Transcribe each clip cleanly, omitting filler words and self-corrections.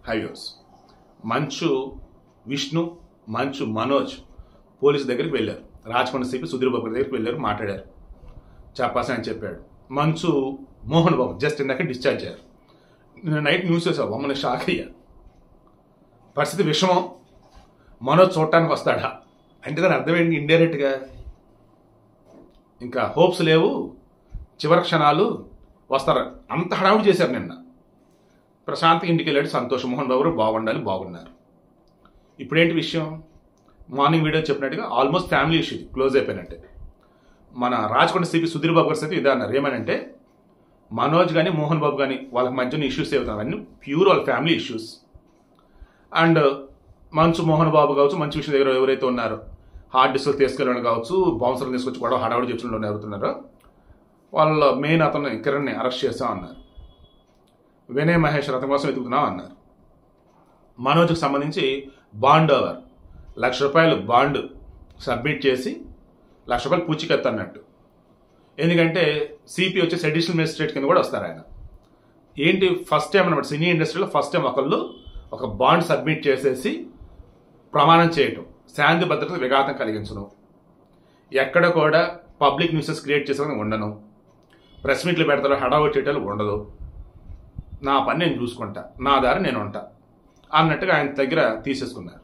Highways Manchu Vishnu, Manchu Manoj police దగ్గరికి వెళ్ళారు. Rachakonda CP Sudheer Babu దగ్గరికి వెళ్ళారు, మాట్లాడారు. చెప్పాల్సిన చెప్పాడు. మంచు మోహన్ బాబు జస్ట్ ఇందాక డిశ్చార్జ్ అయ్యారు. నేను నైట్ న్యూస్ చేసావు, మమ్మల్ని షాక్ అయ్యారు. పరిస్థితి విషమం, మనోజ్ చూడటానికి వస్తాడా అంటే దాని అర్థం ఏంటి? ఇండైరెక్ట్గా ఇంకా హోప్స్ లేవు, చివరి క్షణాలు వస్తారు. అంత హడావుడి చేశారు. నిన్న ప్రశాంత్ ఇంటికి వెళ్ళాడు. సంతోష్ మోహన్ బాబు బాగుండాలి, బాగున్నారు. ఇప్పుడేంటి విషయం? మార్నింగ్ వీడియో చెప్పినట్టుగా ఆల్మోస్ట్ ఫ్యామిలీ ఇష్యూ క్లోజ్ అయిపోయినట్టే. మన రాచకొండ సిపి సుధీర్ బాబు గారి అయితే ఇదే అన్నారు. ఏమనంటే మనోజ్ కానీ మోహన్ బాబు కానీ వాళ్ళకి మధ్యన ఇష్యూస్ అవుతాయి, అవన్నీ ప్యూర్ వాళ్ళ ఫ్యామిలీ ఇష్యూస్. అండ్ మంచు మోహన్ బాబు కావచ్చు, మంచి విషయం దగ్గర ఎవరైతే ఉన్నారో హార్డ్ డిస్క్ తీసుకెళ్ళడం కావచ్చు, బౌన్సర్లు తీసుకొచ్చి కూడా హడావుడి చెప్తున్న ఎవరుతున్నారో వాళ్ళ మెయిన్ అతను కిరణ్ని అరెస్ట్ చేస్తాం అన్నారు. వినయ్ మహేష్ అతని కోసం వెతుకుతున్నాం అన్నారు. మనోజ్కి సంబంధించి బాండ్ ఓవర్ ₹1,00,000 బాండ్ సబ్మిట్ చేసి ₹1,00,000 పూచికత్తు అన్నట్టు. ఎందుకంటే సిపి వచ్చేసి అడిషనల్ మేజిస్ట్రేట్ కింద కూడా వస్తారు ఆయన. ఏంటి ఫస్ట్ టైం అనమాట సినీ ఇండస్ట్రీలో ఫస్ట్ టైం ఒకళ్ళు ఒక బాండ్ సబ్మిట్ చేసేసి ప్రమాణం చేయటం, శాంతి భద్రత విఘాతం కలిగించడం, ఎక్కడ కూడా పబ్లిక్ న్యూసెస్ క్రియేట్ చేసేది ఉండను, ప్రెస్ మీట్లు పెడతారు, హడావుట్టేటాలు ఉండదు, నా పని నేను చూసుకుంటా, నా దారి నేను ఉంటా అన్నట్టుగా ఆయన దగ్గర తీసేసుకున్నారు.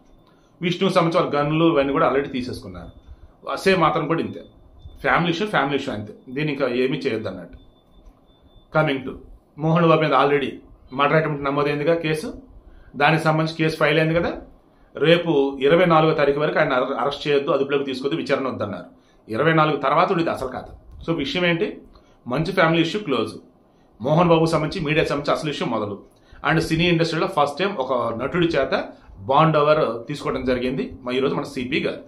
విష్ణు సంబంధించిన గన్నులు ఇవన్నీ కూడా ఆల్రెడీ తీసేసుకున్నారు. సేమ్ మాత్రం కూడా ఇంతే. ఫ్యామిలీ ఇష్యూ అంతే. దీన్ని ఇంకా ఏమీ చేయొద్దు అన్నట్టు. కమింగ్ టు మోహన్ బాబు మీద ఆల్రెడీ మర్డర్ అటెంప్ట్ నమోదైందిగా కేసు. దానికి సంబంధించి కేసు ఫైల్ అయింది కదా. రేపు 24వ తారీఖు వరకు ఆయన అరెస్ట్ చేయొద్దు, అదుపులోకి తీసుకొద్దు, విచారణ వద్దన్నారు. 24 తర్వాత ఇది అసలు కథ. సో విషయం ఏంటి? మంచి family issue close. Mohan Babu సంబంధించి మీడియా సంబంధించి అసలు ఇష్యూ మొదలు. అండ్ సినీ ఇండస్ట్రీలో ఫస్ట్ టైం ఒక నటుడి చేత బాండ్ ఓవర్ తీసుకోవడం జరిగింది ఈరోజు మన సిపి గారు.